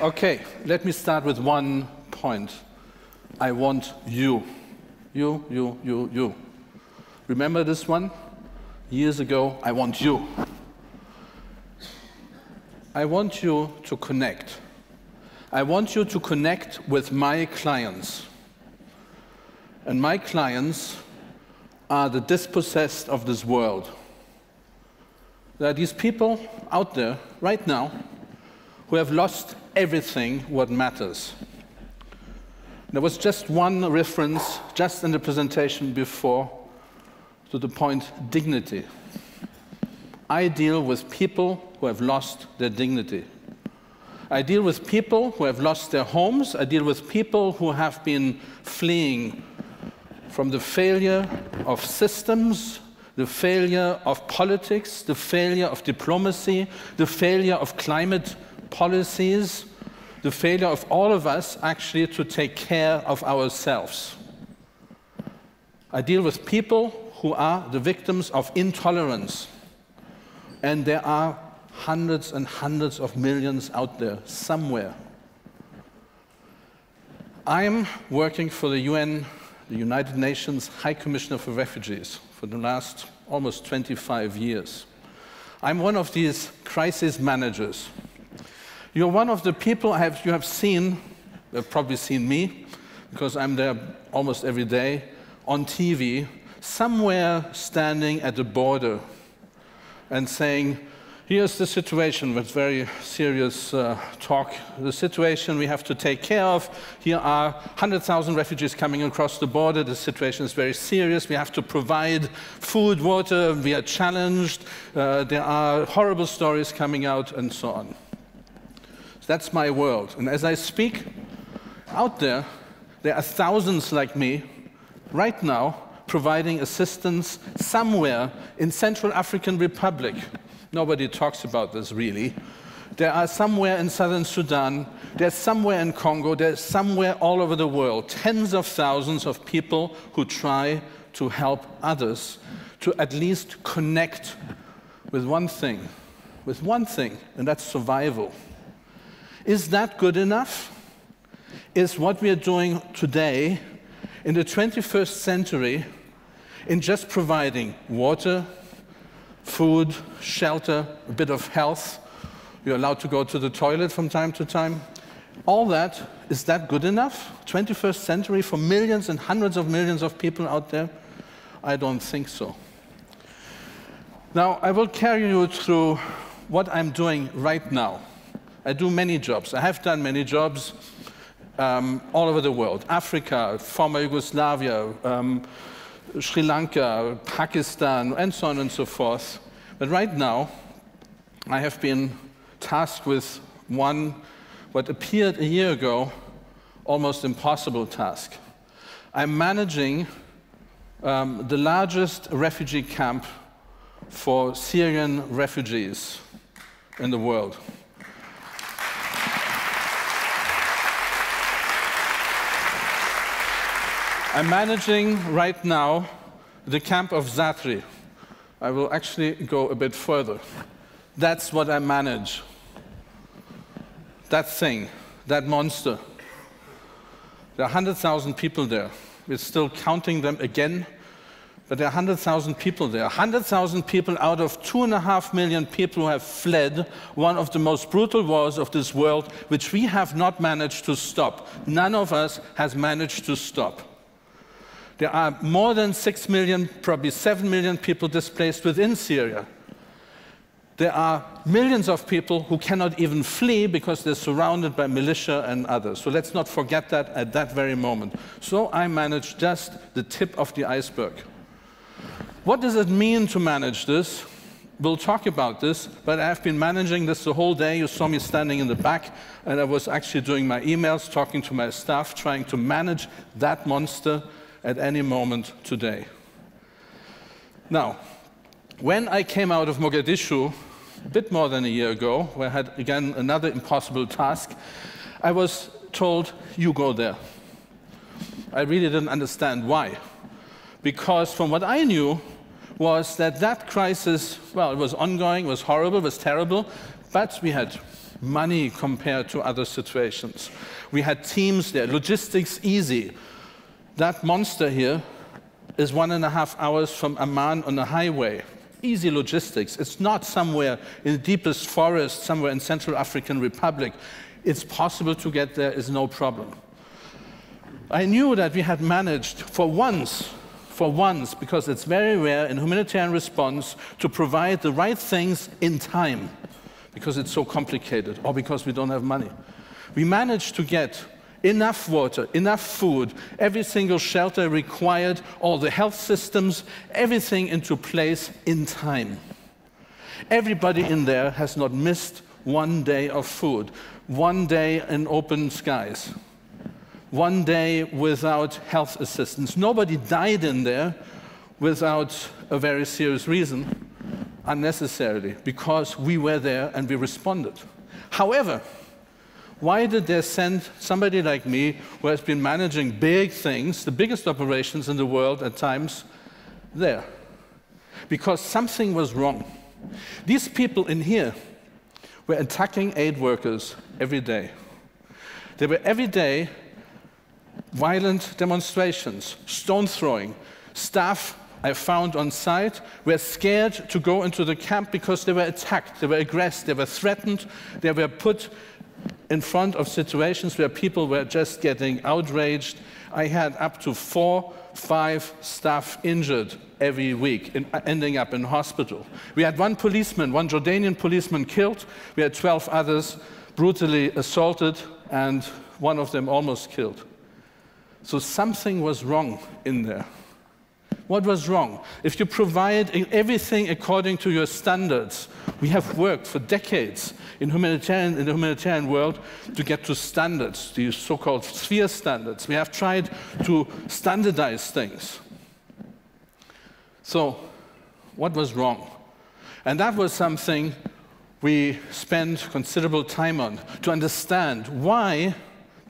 Okay, let me start with one point. I want you. You. Remember this one? Years ago, I want you. I want you to connect. I want you to connect with my clients. And my clients are the dispossessed of this world. There are these people out there right now who have lost everything what matters. There was just one reference, just in the presentation before, to the point dignity. I deal with people who have lost their dignity. I deal with people who have lost their homes. I deal with people who have been fleeing from the failure of systems, the failure of politics, the failure of diplomacy, the failure of climate policies, the failure of all of us actually to take care of ourselves. I deal with people who are the victims of intolerance. And there are hundreds and hundreds of millions out there somewhere. I'm working for the UN, the United Nations High Commissioner for Refugees, for the last almost 25 years. I'm one of these crisis managers. You're one of the people you have seen, you've probably seen me, because I'm there almost every day, on TV, somewhere standing at the border and saying, here's the situation with very serious talk, the situation we have to take care of. Here are 100,000 refugees coming across the border. The situation is very serious. We have to provide food, water. We are challenged. There are horrible stories coming out, and so on. So that's my world. And as I speak, out there are thousands like me right now providing assistance somewhere in Central African Republic. Nobody talks about this, really. There are somewhere in Southern Sudan, there's somewhere in Congo, there's somewhere all over the world, tens of thousands of people who try to help others to at least connect with one thing, and that's survival. Is that good enough? Is what we are doing today in the 21st century in just providing water, food, shelter, a bit of health, you're allowed to go to the toilet from time to time. All that, is that good enough? 21st century for millions and hundreds of millions of people out there? I don't think so. Now, I will carry you through what I'm doing right now. I do many jobs. I have done many jobs all over the world. Africa, former Yugoslavia, Sri Lanka, Pakistan, and so on and so forth. But right now, I have been tasked with what appeared a year ago, almost impossible task. I'm managing the largest refugee camp for Syrian refugees in the world. I'm managing right now the camp of Zaatari. I will actually go a bit further. That's what I manage. That thing, that monster. There are 100,000 people there. We're still counting them again, but there are 100,000 people there. 100,000 people out of 2.5 million people who have fled one of the most brutal wars of this world, which we have not managed to stop. None of us has managed to stop. There are more than 6 million, probably 7 million people displaced within Syria. There are millions of people who cannot even flee because they're surrounded by militia and others. So let's not forget that at that very moment. So I manage just the tip of the iceberg. What does it mean to manage this? We'll talk about this, but I've been managing this the whole day. You saw me standing in the back, and I was actually doing my emails, talking to my staff, trying to manage that monster at any moment today. Now, when I came out of Mogadishu a bit more than a year ago, where I had, again, another impossible task, I was told, you go there. I really didn't understand why. Because from what I knew was that that crisis, well, it was ongoing, it was horrible, it was terrible, but we had money compared to other situations. We had teams there, logistics easy. That monster here is 1.5 hours from Amman on the highway. Easy logistics. It's not somewhere in the deepest forest, somewhere in Central African Republic. It's possible to get there, is no problem. I knew that we had managed for once, because it's very rare in humanitarian response to provide the right things in time, because it's so complicated, or because we don't have money. We managed to get enough water, enough food, every single shelter required, all the health systems, everything into place in time. Everybody in there has not missed one day of food, one day in open skies, one day without health assistance. Nobody died in there without a very serious reason, unnecessarily, because we were there and we responded. However, why did they send somebody like me, who has been managing big things, the biggest operations in the world at times, there? Because something was wrong. These people in here were attacking aid workers every day. There were every day violent demonstrations, stone throwing. Staff I found on site were scared to go into the camp because they were attacked, they were aggressed, they were threatened, they were put in front of situations where people were just getting outraged. I had up to 4-5 staff injured every week, ending up in hospital. We had one Jordanian policeman killed. We had 12 others brutally assaulted, and one of them almost killed. So something was wrong in there. What was wrong? If you provide everything according to your standards, we have worked for decades in the humanitarian world to get to standards, these so-called sphere standards. We have tried to standardize things. So what was wrong? And that was something we spent considerable time on, to understand why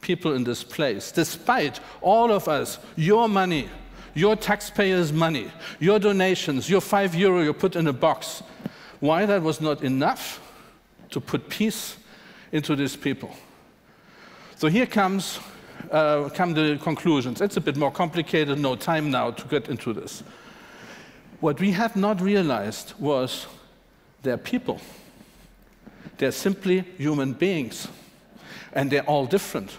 people in this place, despite all of us, your money, your taxpayers' money, your donations, your €5 you put in a box, why that was not enough to put peace into these people. So here come the conclusions. It's a bit more complicated, no time now to get into this. What we had not realized was they're people. They're simply human beings, and they're all different.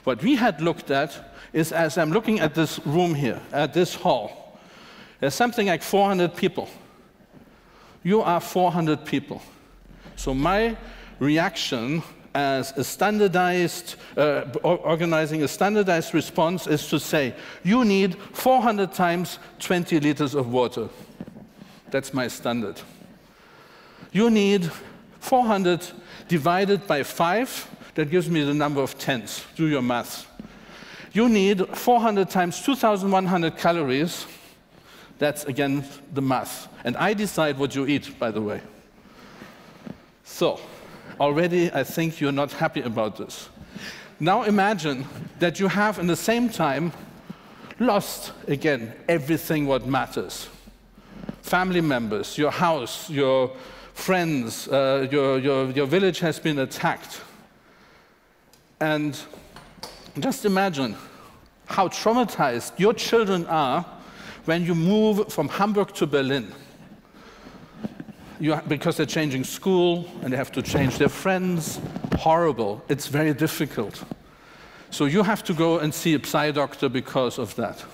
What we had looked at is, as I'm looking at this room here, at this hall, there's something like 400 people. You are 400 people. So my reaction as a standardized, organizing a standardized response is to say, you need 400 times 20 liters of water. That's my standard. You need 400 divided by 5, that gives me the number of tens. Do your math. You need 400 times 2,100 calories. That's, again, the math. And I decide what you eat, by the way. So, already I think you're not happy about this. Now imagine that you have, in the same time, lost, again, everything what matters. Family members, your house, your friends, your village has been attacked. And just imagine how traumatized your children are when you move from Hamburg to Berlin. Because they're changing school and they have to change their friends. Horrible. It's very difficult. So you have to go and see a psy doctor because of that.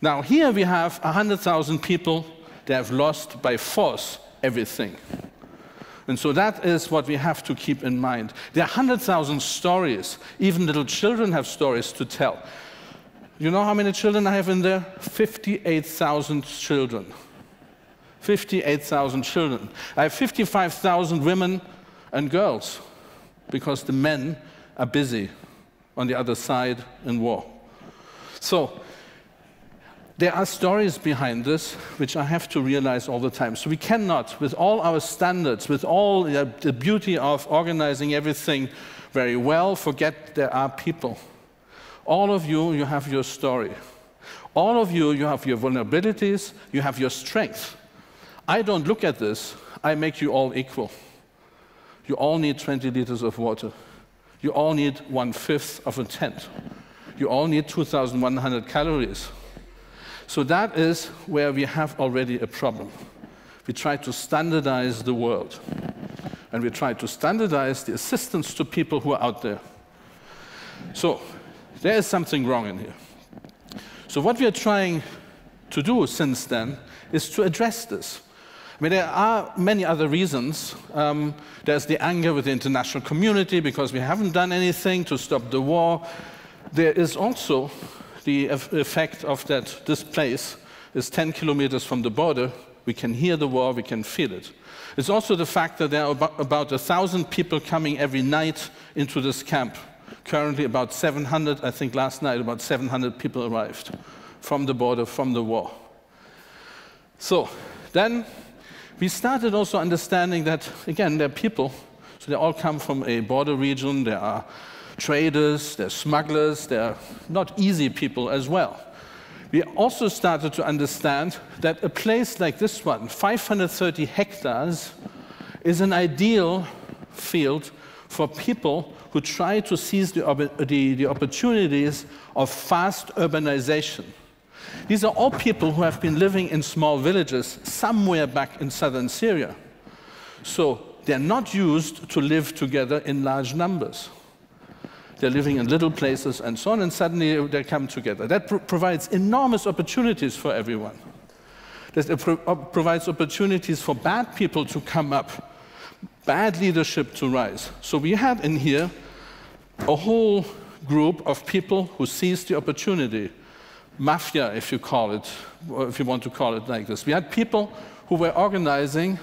Now here we have 100,000 people that have lost by force everything. And so that is what we have to keep in mind. There are 100,000 stories. Even little children have stories to tell. You know how many children I have in there? 58,000 children. 58,000 children. I have 55,000 women and girls, because the men are busy on the other side in war. So there are stories behind this, which I have to realize all the time. So we cannot, with all our standards, with all the beauty of organizing everything very well, forget there are people. All of you, you have your story. All of you, you have your vulnerabilities, you have your strength. I don't look at this, I make you all equal. You all need 20 liters of water. You all need 1/5 of a tent. You all need 2,100 calories. So that is where we have already a problem. We try to standardize the world. And we try to standardize the assistance to people who are out there. So there is something wrong in here. So what we are trying to do since then is to address this. I mean, there are many other reasons. There's the anger with the international community because we haven't done anything to stop the war. There is also the effect of that this place is 10 kilometers from the border. We can hear the war, we can feel it. It's also the fact that there are about 1,000 people coming every night into this camp. Currently about 700, I think last night about 700 people arrived from the border, from the war. So then we started also understanding that, again, there are people, so they all come from a border region, there are traders, there are smugglers, they are not easy people as well. We also started to understand that a place like this one, 530 hectares, is an ideal field for people who try to seize the opportunities of fast urbanization. These are all people who have been living in small villages somewhere back in southern Syria. So they're not used to live together in large numbers. They're living in little places and so on, and suddenly they come together. That provides enormous opportunities for everyone. That provides opportunities for bad people to come up, bad leadership to rise. So we had in here a whole group of people who seized the opportunity. Mafia, if you call it, or if you want to call it like this. We had people who were organizing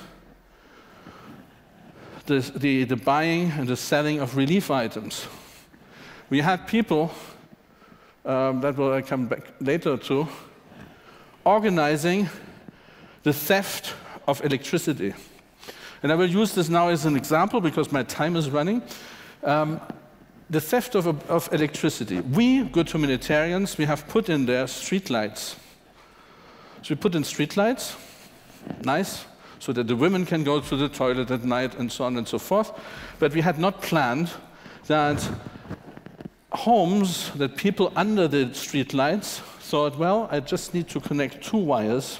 the buying and the selling of relief items. We had people, that will I come back later to, organizing the theft of electricity. And I will use this now as an example because my time is running. The theft of electricity. We, good humanitarians, we have put in there streetlights. So we put in streetlights, nice, so that the women can go to the toilet at night and so on and so forth. But we had not planned that homes, that people under the streetlights thought, well, I just need to connect 2 wires,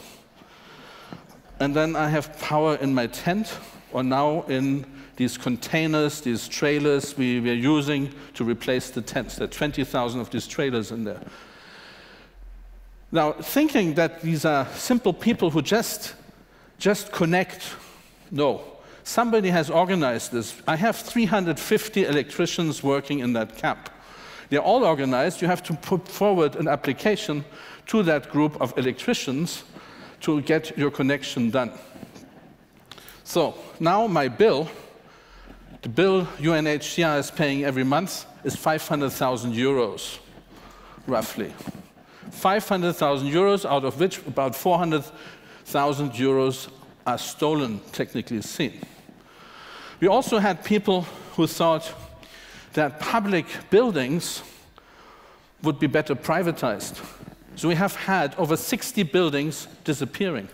and then I have power in my tent, or now in these containers, these trailers we are using to replace the tents. There are 20,000 of these trailers in there. Now, thinking that these are simple people who just connect, no. Somebody has organized this. I have 350 electricians working in that camp. They're all organized. You have to put forward an application to that group of electricians to get your connection done. So now my bill, the bill UNHCR is paying every month, is 500,000 euros, roughly. 500,000 euros, out of which about 400,000 euros are stolen, technically seen. We also had people who thought that public buildings would be better privatized. So we have had over 60 buildings disappearing.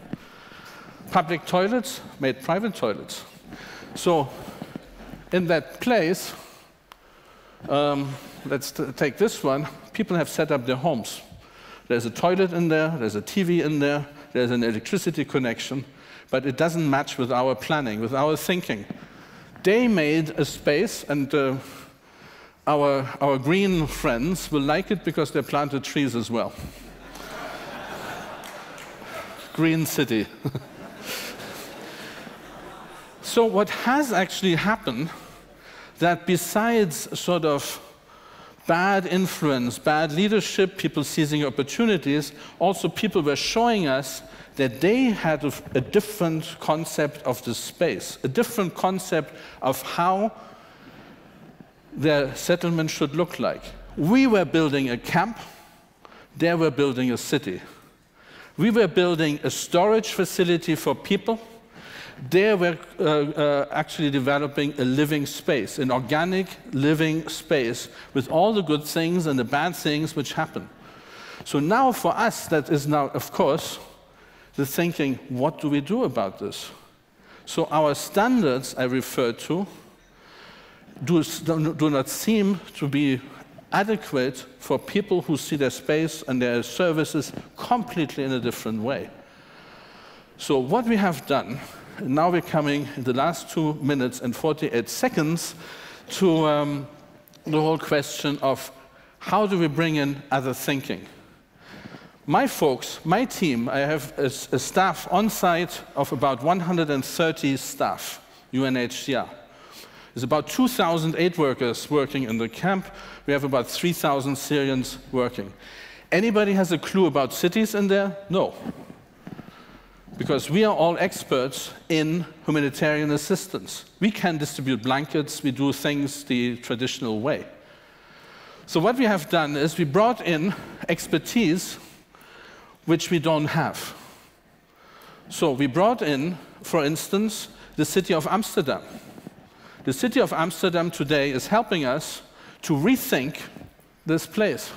Public toilets made private toilets. So in that place, let's take this one, people have set up their homes. There's a toilet in there, there's a TV in there, there's an electricity connection, but it doesn't match with our planning, with our thinking. They made a space, and our green friends will like it because they planted trees as well. Green city. So what has actually happened, that besides sort of bad influence, bad leadership, people seizing opportunities, also people were showing us that they had a different concept of the space, a different concept of how their settlement should look like. We were building a camp, they were building a city. We were building a storage facility for people, they were actually developing a living space, an organic living space with all the good things and the bad things which happen. So now for us, that is now, of course, the thinking, what do we do about this? So our standards I referred to do not seem to be adequate for people who see their space and their services completely in a different way. So what we have done, and now we're coming in the last 2 minutes and 48 seconds to the whole question of how do we bring in other thinking. My folks, my team, I have a staff on site of about 130 staff, UNHCR. There's about 2,000 aid workers working in the camp. We have about 3,000 Syrians working. Anybody has a clue about cities in there? No. Because we are all experts in humanitarian assistance. We can distribute blankets, we do things the traditional way. So what we have done is we brought in expertise which we don't have. So we brought in, for instance, the city of Amsterdam. The city of Amsterdam today is helping us to rethink this place.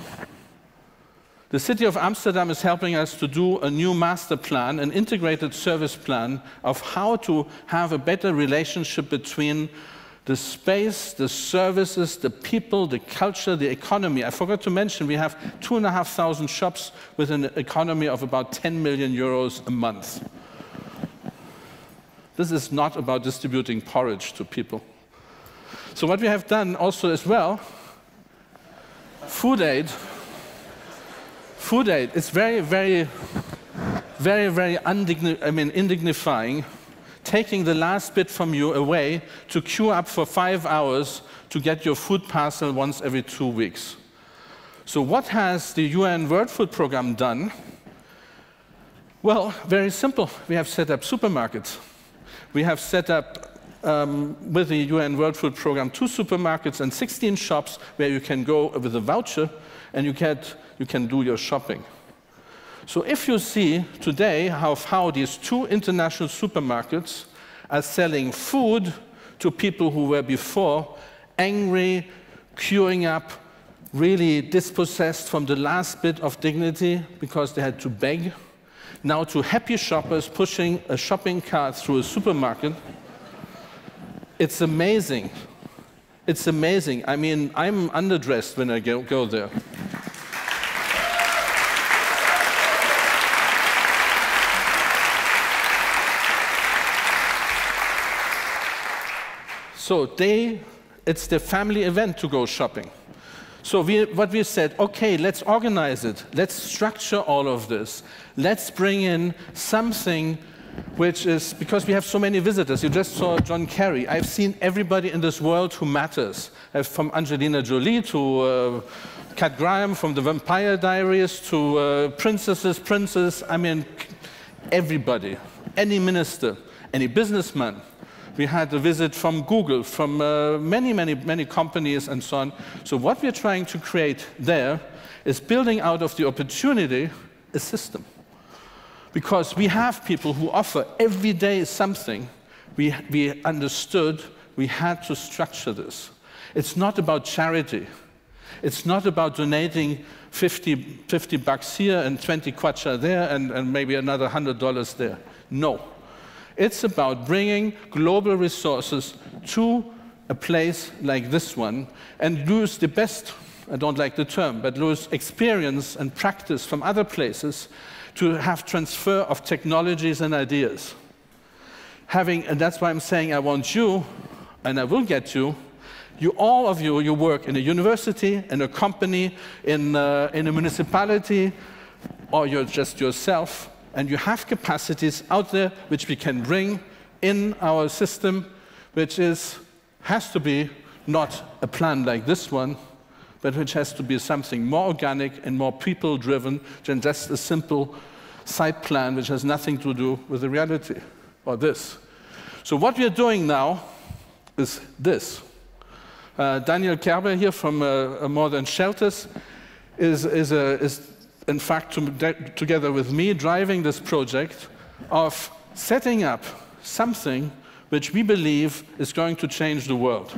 The city of Amsterdam is helping us to do a new master plan, an integrated service plan of how to have a better relationship between the space, the services, the people, the culture, the economy. I forgot to mention we have 2,500 shops with an economy of about 10 million euros a month. This is not about distributing porridge to people. So what we have done also as well, food aid. Food aid is very indignifying, taking the last bit from you away to queue up for 5 hours to get your food parcel once every 2 weeks. So what has the UN World Food Programme done? Well, very simple. We have set up supermarkets. We have set up, with the UN World Food Programme, 2 supermarkets and 16 shops where you can go with a voucher and you can do your shopping. So if you see today how these 2 international supermarkets are selling food to people who were before angry, queuing up, really dispossessed from the last bit of dignity because they had to beg, now to happy shoppers pushing a shopping cart through a supermarket, it's amazing. It's amazing. I mean, I'm underdressed when I go there. So it's the family event to go shopping. So what we said, okay, let's organize it. Let's structure all of this. Let's bring in something which is, because we have so many visitors. You just saw John Kerry. I've seen everybody in this world who matters. From Angelina Jolie to Kat Graham, from the Vampire Diaries to princes. I mean, everybody, any minister, any businessman. We had a visit from Google, from many companies and so on. So what we're trying to create there is building out of the opportunity a system. Because we have people who offer every day something, we understood we had to structure this. It's not about charity. It's not about donating 50 bucks here and 20 kwacha there and maybe another $100 there. No. It's about bringing global resources to a place like this one and use the best, I don't like the term, but use experience and practice from other places to have transfer of technologies and ideas. And that's why I'm saying I want you, and I will get you, all of you, you work in a university, in a company, in a municipality, or you're just yourself, and you have capacities out there which we can bring in our system, which has to be not a plan like this one, but which has to be something more organic and more people-driven than just a simple side plan which has nothing to do with the reality, or this. So what we are doing now is this. Daniel Kerber here from More Than Shelters is in fact, together with me, driving this project of setting up something which we believe is going to change the world.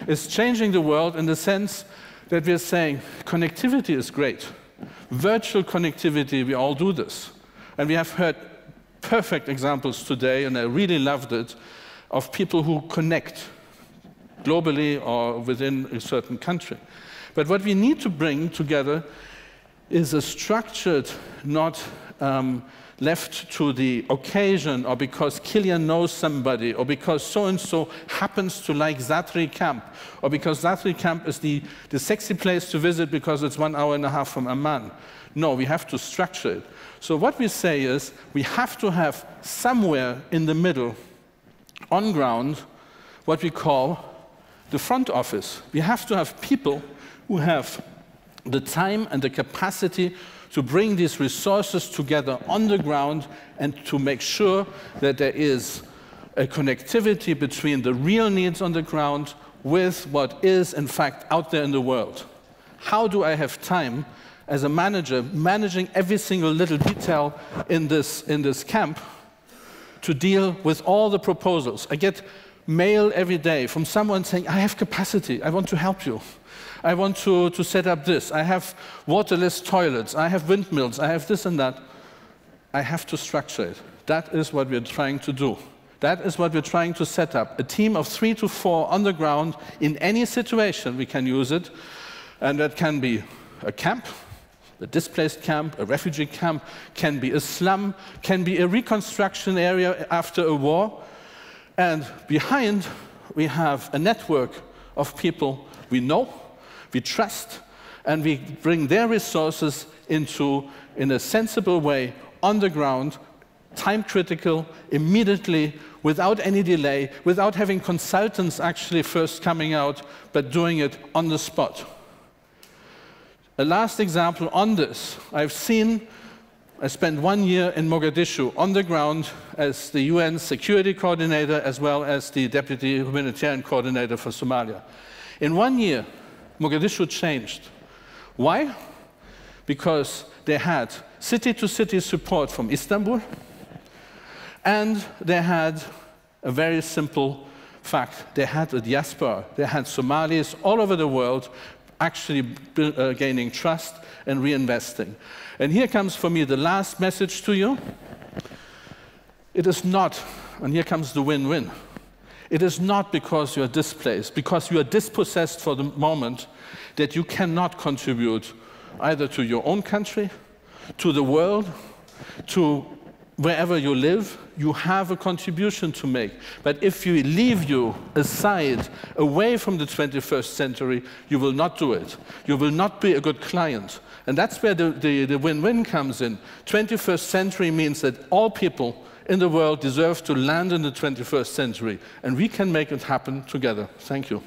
It's changing the world in the sense that we're saying connectivity is great. Virtual connectivity, we all do this. And we have heard perfect examples today, and I really loved it, of people who connect globally or within a certain country. But what we need to bring together is a structured, not left to the occasion, or because Kilian knows somebody, or because so-and-so happens to like Zaatari Camp, or because Zaatari Camp is the sexy place to visit because it's 1.5 hours from Amman. No, we have to structure it. So what we say is, we have to have somewhere in the middle, on ground, what we call the front office. We have to have people who have the time and the capacity to bring these resources together on the ground and to make sure that there is a connectivity between the real needs on the ground with what is, in fact, out there in the world. How do I have time as a manager managing every single little detail in this camp to deal with all the proposals? I get mail every day from someone saying, I have capacity, I want to help you. I want to set up this. I have waterless toilets. I have windmills. I have this and that. I have to structure it. That is what we're trying to do. That is what we're trying to set up. A team of 3 to 4 on the ground. In any situation, we can use it. And that can be a camp, a displaced camp, a refugee camp, can be a slum, can be a reconstruction area after a war. And behind, we have a network of people we know, we trust, and we bring their resources into, in a sensible way, on the ground, time critical, immediately, without any delay, without having consultants actually first coming out, but doing it on the spot. A last example on this, I spent 1 year in Mogadishu on the ground as the UN security coordinator as well as the deputy humanitarian coordinator for Somalia. In 1 year, Mogadishu changed. Why? Because they had city-to-city support from Istanbul, and they had a very simple fact. They had a diaspora. They had Somalis all over the world actually gaining trust and reinvesting. And here comes for me the last message to you. It is not, and here comes the win-win. It is not because you are displaced, because you are dispossessed for the moment, that you cannot contribute either to your own country, to the world, to wherever you live. You have a contribution to make. But if we leave you aside, away from the 21st century, you will not do it. You will not be a good client. And that's where the win-win comes in. 21st century means that all people in the world deserve to land in the 21st century, and we can make it happen together. Thank you.